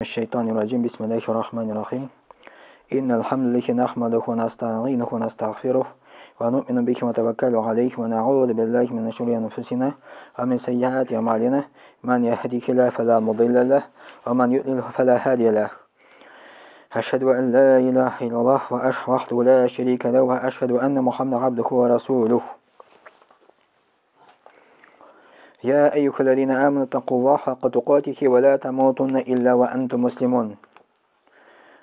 الشيطان الرجيم بسم الله الرحمن الرحيم إن الحمد لله نحمده ونستعينه ونستغفره ونؤمن به ونتوكل عليه ونعوذ بالله من شرور أنفسنا ومن سيئات أعمالنا من يهده الله فلا مضل له ومن يضلل فلا هادي له أشهد أن لا إله إلا الله وحده لا شريك له وأشهد أن محمدا عبده ورسوله يا أيها الذين آمنوا اتقوا الله حق تقاته ولا تموتن إلا وأنتم مسلمون.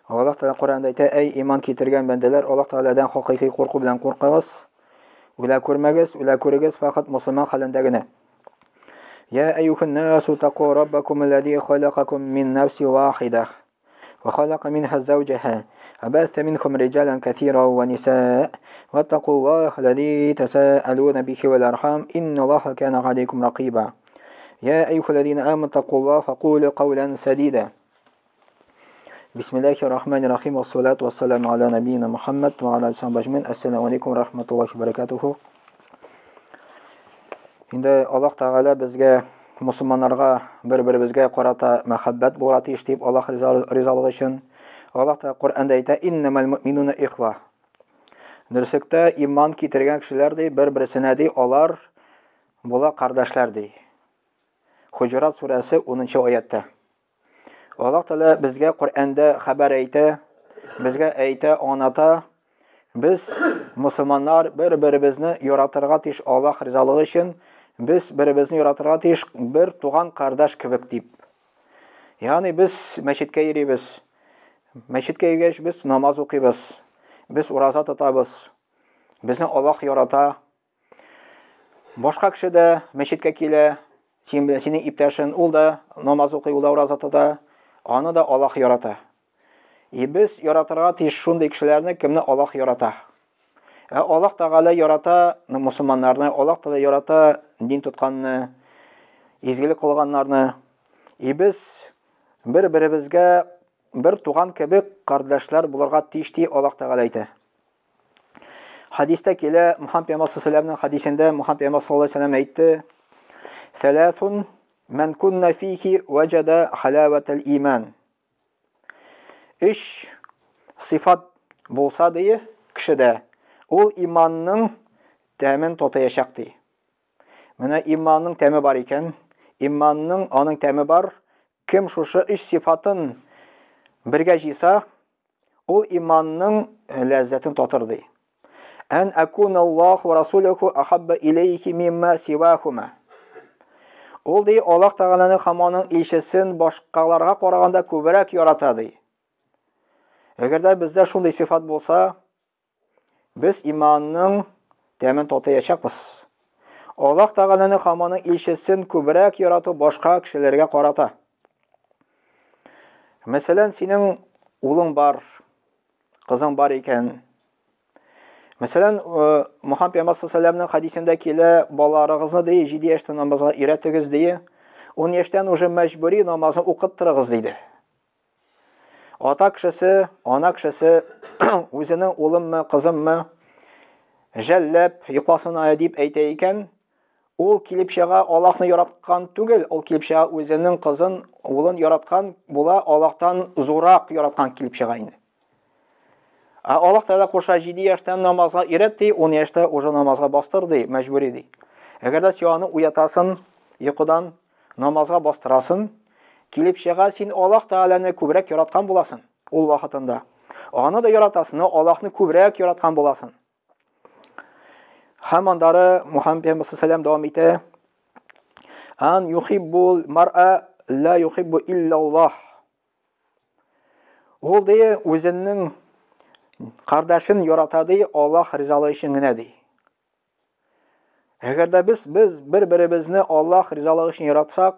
Allah Teala Qur'anda aytadi: "Ey iman keltirgan bandalar, Alloh taoladan haqiqiy qo'rquv bilan qo'rqingiz. Ular ko'rmagiz, ular ko'rigiz faqat musulmon qalindagina. Ya ayyuhan nasu taqu robbakum alladhi khalaqakum min nafsin wahidah wa khalaqa minha zawjaha wa batha minkum rijalan kathiran wa nisaa wattaqullaha alladhi tasaaluna bihi wal arham innallaha kana 'alaykum raqiba. Ya ayyuhalladhina amanu taqullaha faqulu qawlan sadida." Bismillahirrahmanirrahim. Wassalatu wassalamu ala nabiyyina Muhammad wa ala alihi ajmain. Assalomu alaykum va rahmatullohi va barakatuh. Endi Alloh taolo bizga musulmonlarga bir-birimizga qarata muhabbat bo'ratish deb Alloh rizoligi uchun Alloh taolo Qur'onda aytadi: "Innamal mu'minuna ikhwa." Durustda iymon keltirgan kishilarday bir-birisini ular bular qardoshlardir. Hujurat surasi 10-oyatda. Alloh taolo bizga Qur'onda xabar aytadi, bizga aytadi, onata biz musulmonlar bir-birimizni yaratirga tish Alloh rizoligi uchun biz bir-birimizni yaratirga tish bir tug'an qardosh kibik deb. Ya'ni biz masjidga yuribmiz. Masjidga yurgach biz namoz o'qiymiz. Biz roza tutamiz. Bizni Alloh yarata. Boshqa kishida masjidga kela, sening iptashing ulda namoz o'qiy, ulda roza tuta, onu da Alloh yarata. Biz yaratirga tish shunday kishilarni kimni Alloh yarata. Alloh taolo yarata musulmonlarni, Alloh taolo yarata din tutganni, izgilik qilganlarni. Biz bir-birimizga bir tug'an kabi qardoshlar bularga tishdi Alloh taolo aytadi. Hadisda kela Muhammad sallallohu alayhi vasallamning hadisida Muhammad sallallohu alayhi vasallam aytdi: "Thalathun man kunna fihi wajada halawatal iman." Ish sifat bo'lsa deyi kishida ul imonning ta'min totayashaqdi. Mana imonning ta'mi bor ekan, imonning oning ta'mi bor. Kim shu ish sifatin birga jisa, ul imonning lazzatini totirdi. An akunallohu va rasuluhu ahabba ilayhi mimma siwahuma. Ul dey Alloh taolaning hamoning ishisin boshqalarga qaraganda ko'proq yaratadi. Agarda bizda shunday sifat bo'lsa, biz imonning ta'min totayashaqmiz. Alloh taolaning hamoning ishisin ko'proq yaratib boshqa kishilarga qarata. Masalan, sening o'g'ling bor, qizing bor ekan. Masalan, Muhammad sallallohu alayhi vasallamning hadisida kela bolalaringizni dey 7 yoshdan namozga o'rgatigiz dey, 10 yoshdan уже majburiy namozni o'qittirig'iz deydi. Ota kishisi, ona kishisi o'zining o'g'limmi, qizimmi jallab yiqlasin deb aytay ekan, u kelib shaga Allohni yaratgan tugil, u kelib shaga o'zining qizin, o'g'lin yaratgan, bular Allohdan zo'roq yaratgan kelib shaga indi. Alloh taolo qo'sha 7 yoshdan namozga o'rgatdi, 10 yoshda o'sha namozga bostirdi, majburiy edi. Agarda siyoni uyatasin, yiqidan namozga bostirasin, kelib shaga sen Alloh taolani ko'proq yaratgan bo'lasan. U vaqtida. Onu da yaratasin, Allohni ko'proq yaratgan bo'lasan. Hamandari Muhammad sallallohu alayhi vasallam davom etdi. An yuhibbul mar'a la yuhibbu illa Allah. U dey o'zining qardashin yaratadi, Alloh rizoligi uchun dedi. Agarda biz bir-birimizni Alloh rizoligi uchun yaratsak,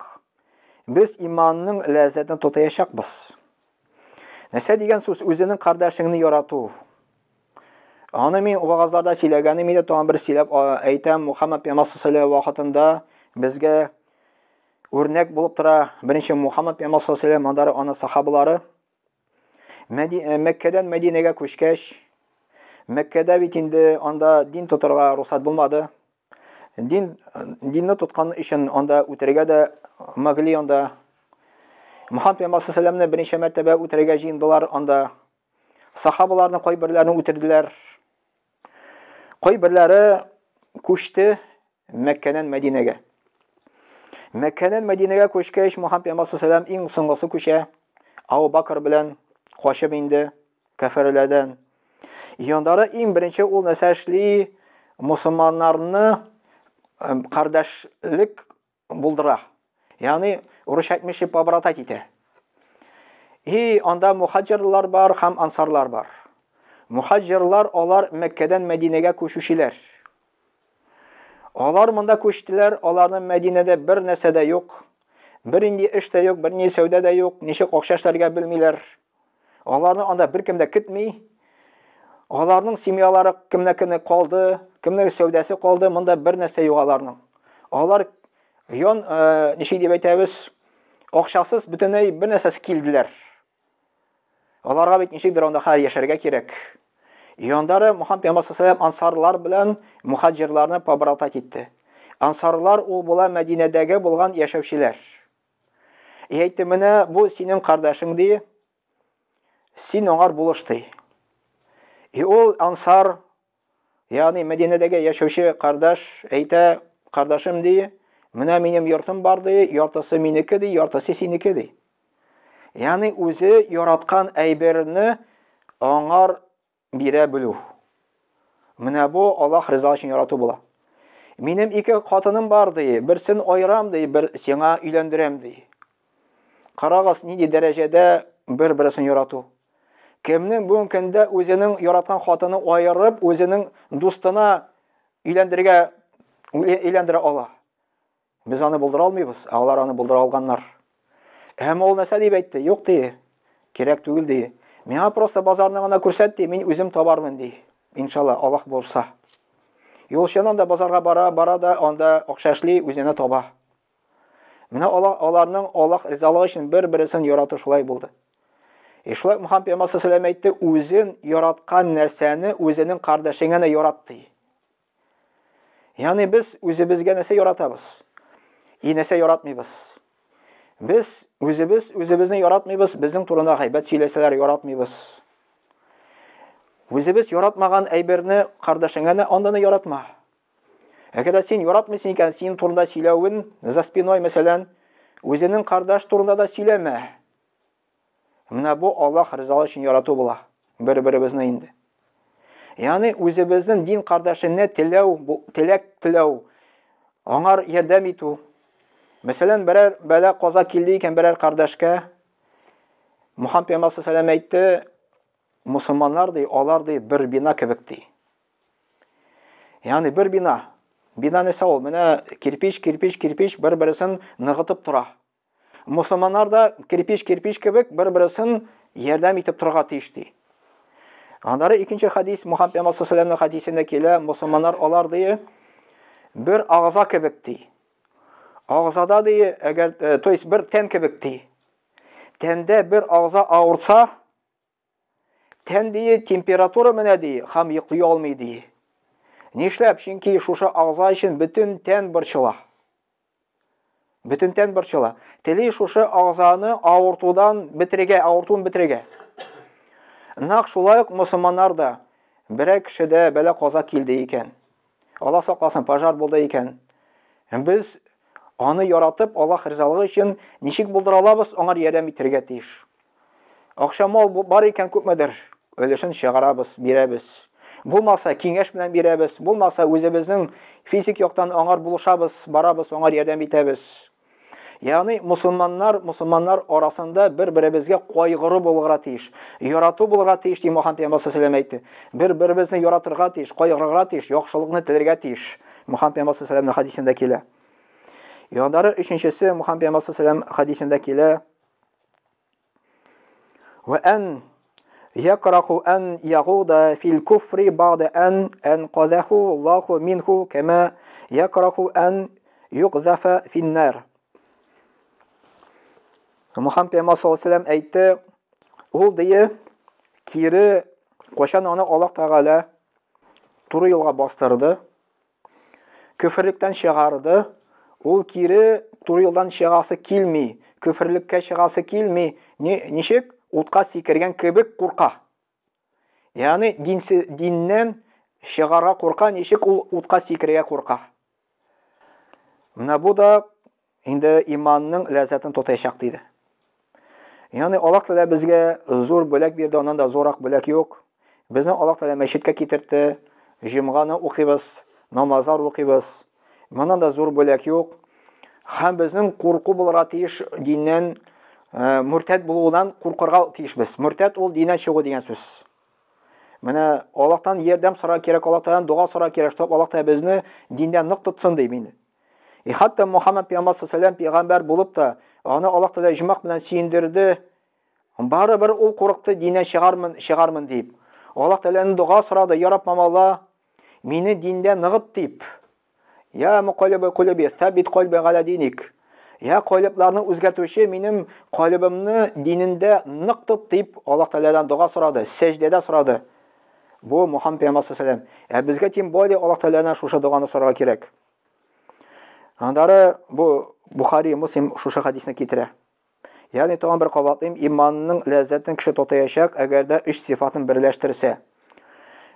biz imonning lazzatini totayashaqmiz. Nasa degan so'z o'zining qardashingni yaratuv. Ana men va'zlarda siylaganim edi, to'g'ri bir siylab aytam Muhammad sallallohu alayhi vasallam bizga o'rnak bo'lib tura. Birinchi Muhammad sallallohu alayhi vasallam mandari ona sahobalari Makkadan Madinaga ko'chgach, Makkada bitindi onda din tutarga ruxsat bo'lmadi. Dinni tutgan uchun onda o'tirgada magli onda Muhamмед пәйгамбер саллаллаху беренче мәртәбә үтерергә җыендылар, анда сахабаларны кайберләрен үтерделәр. Кайберләре күчте Мәккәннән Мәдинәгә. Мәккәннән Мәдинәгә күчкәч, Мөхәммәд пәйгамбер саллаллаху алейһи ва сәлләм иң соңгысы күчә. Абу Бакр белән качып инде кафирләрдән. Яндары иң беренче ул нәрсә эшли, мусламаннарны кардәшлек булдыра. Ягъни урысча әйтмешчә побратать итә. Анда мухаҗирлар бар һәм ансарлар бар. Мухаҗирлар алар Мәккәдән Мәдинәгә күчүчеләр. Алар монда күчтеләр, аларның Мәдинәдә бер нәрсә дә юк. Бернинди эш тә юк, бернинди сәүдә дә юк, ничек акча эшләргә белмиләр. Аларны анда беркем дә көтми. Аларның семьялары кемнәкене калды, кемнең сәүдәсе калды, монда бер нәрсә юк аларның. Алар ничек дип әйтәбез, акчасыз бөтенләй бер нәрсәсез килделәр. Аларга бит ничектер анда хәл яшәргә кирәк. Яндары Мөхәммәд пәйгамбер саллаллаху ансарлар белән мухаҗирларны побратать итте. Ансарлар ул була Мәдинәдәге булган яшәүчеләр. Әйтте, менә бу синең кардәшең ди, син аңар булыш ди. Ул ансар, ягъни Мәдинәдәге яшәүче кардәш әйтә, кардәшем ди, менә минем йортым бар ди, яртысы минеке ди, яртысы синеке ди. Ягъни үзе яраткан әйберне аңар бирә белү. Менә бу Аллаһ ризалыгы өчен ярату була. Минем ике хатыным бар ди, берсен айрам ди, бер сиңа өйләндерәм ди. Карагыз, нинди дәрәҗәдә бер-берсен ярату. Кемнең бүгенге көндә үзенең яраткан хатыны айырып, үзенең дустына өйләндерә ала. Без аны булдыра алмыйбыз, алар аны булдыра алганнар. Һәм ул нәрсә дип әйтте? Юк ди, кирәк түгел ди. Миңа просто базарны гына күрсәт ди, мин үзем табармын ди. Иншалла, Аллаһ булса. Юлчынан да базарга бара да анда акча эшли, үзенә таба. Менә аларның Аллаһ ризалыгы өчен бер-берсен ярату шулай булды. Шулай Мөхәммәд пәйгамбер саллаллаху алейһи ва сәлләм әйтте, үзен яраткан нәрсәне үзенең кардәшеңә дә ярат ди. Ягъни без үзебезгә нәрсә яратабыз? Нәрсә яратмыйбыз. Без үзебезне яратмыйбыз, безнең турында гайбәт сөйләсәләр яратмыйбыз. Үзебез яратмаган әйберне кардәшеңә анданы яратма. Әгәр син яратмыйсың икән, син турында сөйләвен за спиной, мәсәлән, үзенең кардәш турында да сөйләмә. Менә бу Аллаһ ризалыгы өчен ярату була. Бер-беребезне инде. Ягъни үзебезнең дин кардәшенә теләк теләү, аңар ярдәм итү. Мәсәлән, берәр бәла каза килде икән берәр кардәшкә, Мөхәммәд пәйгамбер саллаллаху алейһи ва сәлләм әйтте, мусламаннар ди, алар ди бер бина кебек ди. Ягъни бер бина. Бина нәрсә ул? Менә кирпич бер-берсен ныгытып тора. Мусламаннар да кирпич кебек бер-берсен ярдәм итеп торырга тиеш ди. Андары икенче хадис, Мөхәммәд пәйгамбер саллаллаху алейһи ва сәлләмнең хадисендә килә, мусламаннар алар ди бер агыза кебек ди. Агызада ди, әгәр, то есть бер тән кебек ди. Тәндә бер агыза авырса, тән ди температура менә ди, һәм йоклый алмый ди. Нишләп? Чөнки шушы агыза өчен бөтен тән борчыла. Бөтен тән борчыла. Тели шушы агызаны авыртудан бетерергә. Нак шулай ук мусламаннар да берәр кешедә бәла каза килде икән. Алла сакласын, пожар булды икән. Без аны яратып, Аллаһ ризалыгы өчен ничек булдыра алабыз, аңар ярдәм итәргә тиеш. Акча мал бар икән күпмедер, өлешен чыгарабыз, бирәбез. Булмаса киңәш белән бирәбез, булмаса үзебезнең физик яктан аңар булышабыз, барабыз, аңар ярдәм итәбез. Ягъни мусламаннар арасында бер-беребезгә кайгыру булырга тиеш, ярату булырга тиеш ди Мөхәммәд пәйгамбер саллаллаху алейһи ва сәлләм әйтте. Бер-беребезне яратырга тиеш, кайгырырга тиеш, яхшылыкны теләргә тиеш. Мөхәммәд пәйгамбер саллаллаху алейһи ва сәлләмнең хадисендә килә. Яндары өченчесе Мөхәммәд пәйгамбер саллаллаху алейһи ва сәлләм хадисендә килә. Ва ан якраху ан ягуда фил куфри бa'da an anqadahu Аллаһу минху кама якраху ан югзафа фин нар. Мөхәммәд пәйгамбер саллаллаху алейһи ва сәлләм әйтте, ул ди кире кашан аны Аллаһ Тәгалә туры юлга бастырды, күфрлектән чыгарды, ул кире туры юлдан чыгасы килми, көфірлеккә чыгасы килми, ничек утка сикергән кебек курка. Ягъни диннән чыгарга курка, ничек ул утка сикергә курка. Менә бу да инде иманның ләззәтен тотаячак диде. Ягъни Аллаһ Тәгалә безгә зур бүләк бирде, аннан да зурак бүләк юк. Безне Аллаһ Тәгалә мәчеткә китерде, җомганы укыйбыз, намазлар укыйбыз. Моннан да зур бүләк юк. Һәм безнең курку булырга тиеш диннән, мөртәд булудан куркырга тиешбез. Мөртәд ул диннән чыгу дигән сүз. Менә Аллаһтан ярдәм сорау кирәк, Аллаһтан дуга сорау кирәк, чтобы Аллаһ Тәгалә безне диндән нык тотсын ди инде. Хәтта Мухаммад пәйгамбәр саллаллаһу пәйгамбәр булып та, аны Аллаһ Тәгалә җимак белән сөендерде. Барыбер ул курыкты, диннән чыгармын дип. Аллаһ Тәгаләнең дуга сорады, я Рабб Алла, мине диндән ныгыт дип. Я муқаллибал кулуби, саббит калби ала диник. Я калыпларны үзгәртүче, минем калыбымны динендә нык тот дип Аллаһ Тәгаләдән дуга сорады, сәҗдәдә сорады. Бу Мухаммад пәйгамбәр саллаллаһу алейһи. Безгә тем более Аллаһ Тәгаләдән шушы дуганы сорарга кирәк. Андары бу Бухари, Муслим шушы хадисны китерә. Ягъни тагын бер кабатлыйм, иманның ләззәтен кеше тотаячак, әгәр дә 3 сифатын берләштерсә.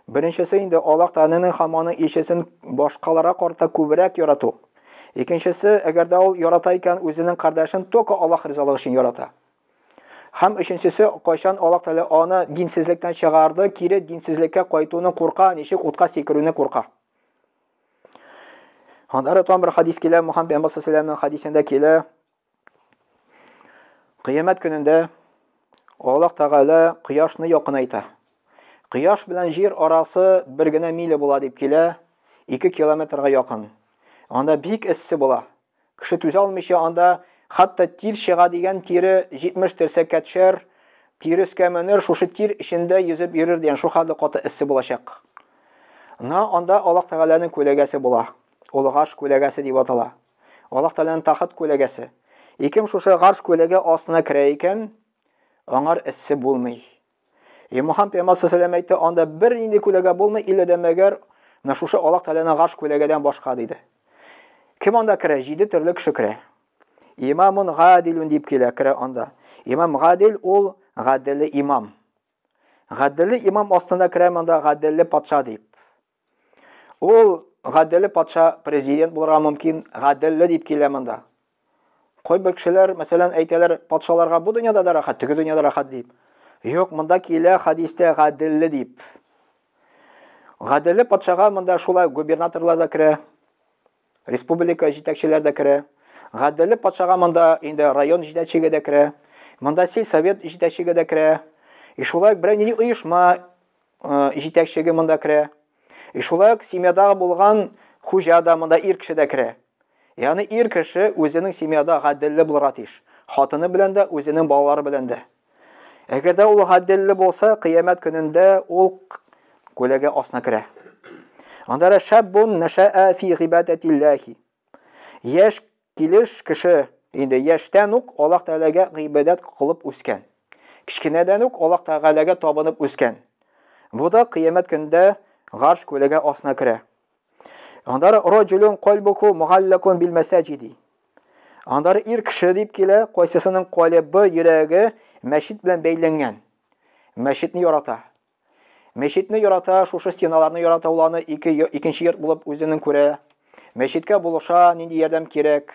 Беренчесе инде Аллаһ Тәгаләнең һәм аның ишесен башкаларга карата күбрәк ярату. Икенчесе, әгәр дә ул ярата икән, үзенең кардәшен только Аллаһ ризалыгы өчен ярата. Һәм өченчесе, кайчан Аллаһ Тәгалә аны динсезлектән чыгарды, кире динсезлеккә кайтуны курка, ничек утка сикерүне курка. Андары тагын бер хадис килә, Мухаммад пәйгамбәр саллаллаһу алейһи хадисендә килә. Кыямәт көнендә Аллаһ Тәгалә кояшны якынайта. Кояш белән җир арасы бер генә миле була дип килә, 2 километрга якын. Анда бик эссе була. Кеше түзә алмыйча, анда хәтта тир чыга дигән тире 70 терсәккә төшәр, тир өскә менер, шушы тир эчендә йөзеп йөрер дигән шул хәтле каты эссе булачак. Анда Аллаһ Тәгаләнең күләгәсе була. Ул Гарш күләгәсе дип атала. Аллаһ Тәгаләнең тахт күләгәсе. Кем шушы Гарш күләгә астына керә икән, аңар эссе булмый. Мухаммад пәйгамбәр саллаллаһу алейһи әйтте, анда бер инде күләгә булмый, иллә дә мәгәр шушы Аллаһ Тәгаләнең Гарш күләгәдән башка диде. Кем анда керә? 7 төрле кеше керә. Имамун гадилун дип килә керә анда. Имам гадил ул гадилле имам. Гадилле имам астында керә анда гадилле патша дип. Ул гадилле патша президент булырга мөмкин, гадилле дип килә анда. Кайбер кешеләр, мәсәлән, әйтәләр, патшаларга бу дөньяда да рахат, теге дөньяда рахат дип. Юк, монда килә хадистә гадилле дип. Гадилле патшага монда шулай губернаторлар да керә, республика җитәкчеләре дә керә. Гадилле патшага монда инде район җитәкчелеге дә керә. Монда сельсовет җитәкчелеге дә керә. Шулай бер нинди оешма җитәкчелеге монда керә. Шулай семьядагы булган хуҗа да монда ир кеше дә керә. Ягъни ир кеше үзенең семьяда гадилле булырга тиеш. Хатыны белән дә, үзенең балалары белән дә. Әгәр дә ул гадилле булса, кыямәт көнендә ул күләгә астына керә. Андара шаббун наша'a фи гибадатиллахи. Яшь килеш кеше, инде яшьтән үк Аллаһ Тәгаләгә гыйбадат кылып үскән. Кичкенәдән үк Аллаһ Тәгаләгә табынып үскән. Бу да кыямәт көндә Гарш күләгә астына керә. Андары раҗулун калбуху мугаллакун бил масаҗиди. Андары ир кеше дип килә, кайсысының калбы, йөрәге мәчет белән бәйләнгән. Мәчетне ярата. Мәчетне ярата, шушы стеналарны ярата, уланы икенче йорт булып үзенең күрә. Мәчеткә булыша, нинди ярдәм кирәк.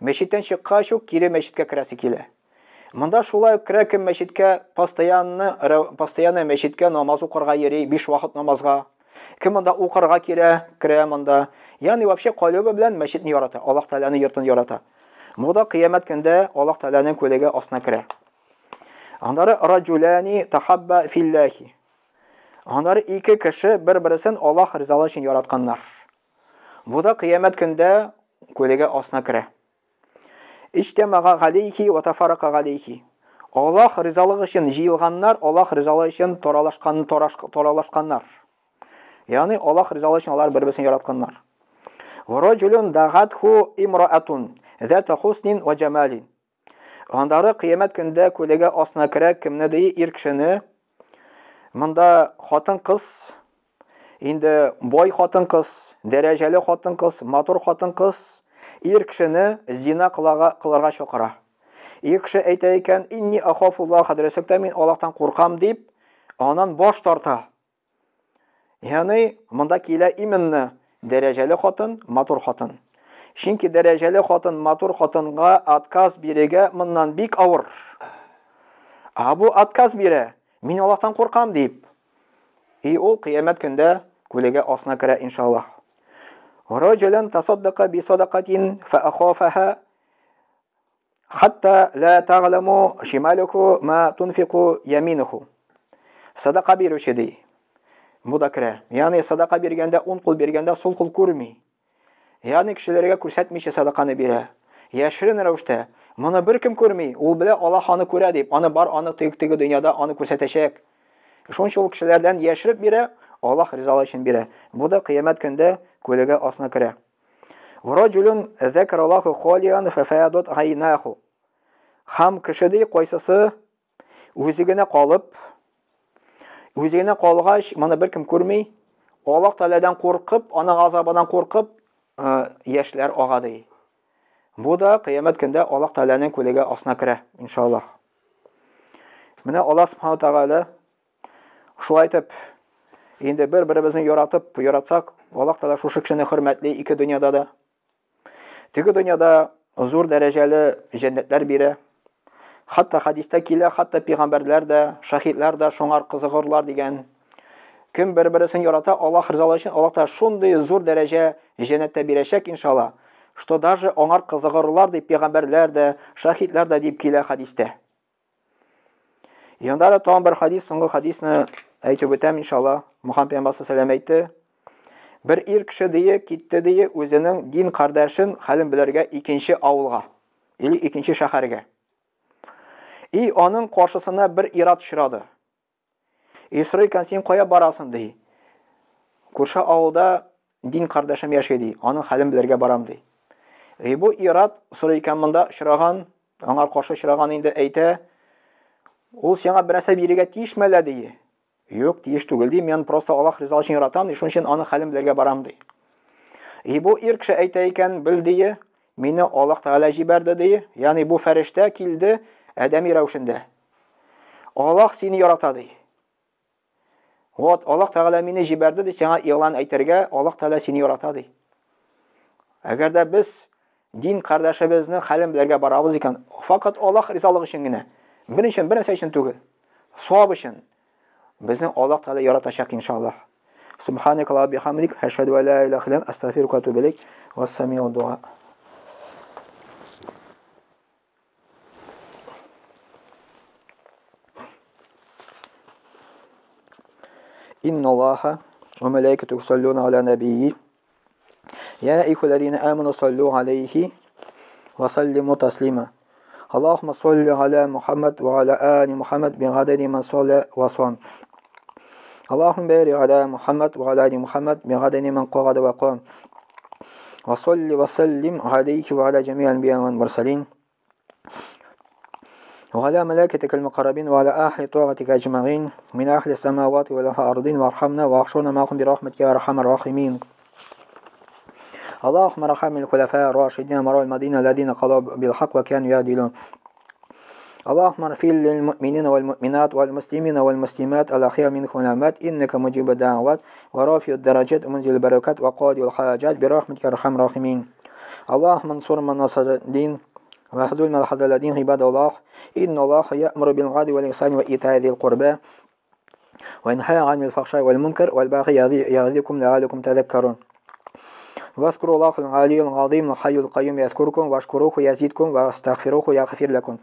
Мәчеттән чыккач ук кире мәчеткә керәсе килә. Монда шулай керә кем мәчеткә постоянно мәчеткә намаз укырга йөри, 5 вакыт намазга. Кем монда укырга керә монда. Ягъни вообще калбы белән мәчетне ярата, Аллаһ Тәгаләнең йортын ярата. Монда кыямәт көндә Аллаһ Тәгаләнең күләгә астына керә. Андары раҗулани тахабба филлахи. Андары 2 кеше бер-берсен Аллаһ ризалыгы өчен яратканнар. Бу да кыямәт көндә күләгә астына керә. Иҗтамага галейхи ва тафарака галейхи. Аллаһ ризалыгы өчен җыелганнар, Аллаһ ризалыгы өчен таралашканнар. Ягъни Аллаһ ризалыгы өчен алар бер-берсен яратканнар. Ва раҗулун дагатху имраатун зата хуснин ва җамалин. Андары кыямәт көндә күләгә астына керә кемне ди ир кешене. Монда хатын-кыз, инде бай хатын-кыз, дәрәҗәле хатын-кыз, матур хатын-кыз ир кешене зина кылырга чакыра. Ик кеше әйтә икән, инни ахафуллаха, дөреслекдә мин Аллаһтан куркам дип, анан баш тарта. Ягъни монда килә именно дәрәҗәле хатын, матур хатын. Чөнки дәрәҗәле хатын, матур хатынга отказ бирергә моннан бик авыр. Бу отказ бирә, мин Аллаһтан куркам дип. Ул кыямәт көндә күләгә астына керә иншаллаһ. Раҗулан тасаддаqa би садaqatin fa akhafaha hatta la ta'lamu shimaluhu ma tunfiqu yaminuhu. Садақа бирүче ди. Бу да керә. Ягъни садақа биргәндә, 10 кул биргәндә сол кул күрми. Ягъни кешеләргә күрсәтмичә садақаны бирә. Яшерен рәвештә. Моны беркем күрми. Ул белә, Аллаһ аны күрә дип. Аны бар, аны теге дөньяда аны күрсәтәчәк. Шунча ул кешеләрдән яшереп бирә, Аллаһ ризалыгы өчен бирә. Бу да кыямәт көндә күләгә астына керә. Раҗулун закараллаһу халиян фафадат гайнаху. Хам кеше ди, кайсысы үзигенә калып, үзигенә калгач, моны беркем күрми, Аллаһ Тәгаләдән куркып, аның газабыннан куркып, яшьләр ага ди. Бу да кыямәт көндә Аллаһ Тәгаләнең күләгә астына керә, иншаллаһ. Менә Аллаһ Субханаһу Тәгалә шулай итеп, инде бер-беребезне яратсак, Аллаһ Тәгалә шушы кешене хөрмәтли ике дөньяда да. Теге дөньяда зур дәрәҗәле җәннәтләр бирә. Хатта хадистә килә, хатта пәйгамбәрләр дә, шаһидләр дә шуңар кызыгырлар дигән. Кем бер-берсен ярата, Аллаһ ризалыгы өчен, Аллаһ та шундый зур дәрәҗә җәннәттә бирәчәк иншаллаһ. Что даже аңар кызыгырлар дип пәйгамбәрләр дә, шаһидләр дә дип килә хадистә. Янда да тагын бер хадис, соңгы хадисны әйтеп үтәм иншаллаһ. Мөхәммәд пәйгамбәр саллаллаһу алейһи әйтте. Бер ир кеше дие китте дие үзенең дин кардәшен хәлен белергә икенче авылга, или икенче шәһәргә. Аның каршысына бер ират очрады. Сорый икән, син кая барасың ди. Күрше авылда дин кардәшем яши ди. Аның хәлен белергә барам ди. Бу ират сорый икән, монда очраган, аңар каршы очраган инде әйтә, ул сиңа берәрсә бирергә тиешмәлә ди. Юк, тиеш түгел ди, мен просто Аллаһ ризалыгы өчен яратам ди, шуның өчен аның хәлен белергә барам ди. Бу ир кеше әйтә икән, бил ди, мине Аллаһ Тәгалә җибәрде ди, ягъни бу фәрештә килде әдәми рәвешендә. Аллаһ сине ярата ди. Вот, Аллаһ Тәгалә мине җибәрде ди, сиңа игълан әйтергә, Аллаһ Тәгалә сине ярата ди. Әгәр дә без дин кардәшебезнең хәлен белергә барабыз икән, фақат Аллаһ ризалыгы өчен генә, беренче нәрсә өчен түгел, савап өчен. Безнең Аллаһ Тәгалә яратачак иншаллаһ. Субханак ва бихамдик, ашһаду ан ла илаха илля анта, астагфирука ва атубу илейк. Вассамиу дуа. Инна Аллаха ва малаикатуху юсаллуна аля набийи. Я айюхаллазина аману саллу алейхи ва саллиму таслима. Аллахумма салли аля Мухаммад ва аля али Мухаммад бигадри ман салла ва сам. اللهم بارك على محمد وعلى آل محمد بعدد من قعد وقام وصل وسلم عليه وعلى جميع الأنبياء والمرسلين وعلى ملائكتك المقربين وعلى أهل طاعتك أجمعين من أهل السماوات والأرض وارحمنا واحشرنا معهم برحمتك يا أرحم الراحمين. اللهم ارحم الخلفاء الراشدين مروا المدينة الذين قضوا بالحق وكانوا يعدلون. اللهم اغفر للمؤمنين والمؤمنات والمسلمين والمسلمات الأحياء منهم والأموات إنك مجيب الدعوات ورافع الدرجات ومنزل البركات وقاضي الحاجات برحمتك يا أرحم الراحمين. اللهم انصر من نصر الدين واهدل من حضر الدين عباد الله. إن الله يأمر بالعدل والإحسان وإيتاء ذي القربى وينهى عن الفحشاء والمنكر والبغي يعظكم لعلكم تذكرون. واذكروا الله العلي العظيم الحي القيوم يذكركم واشكروه يزيدكم واستغفروه يغفر لكم.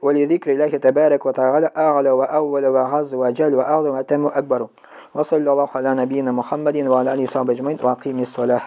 ولذكر الله تبارك وتعالى أعلى وأول وعز وجل وأعظم وأتم وأكبر. وصلى الله على نبينا محمد وعلى آله وصحبه أجمعين وأقيم الصلاة.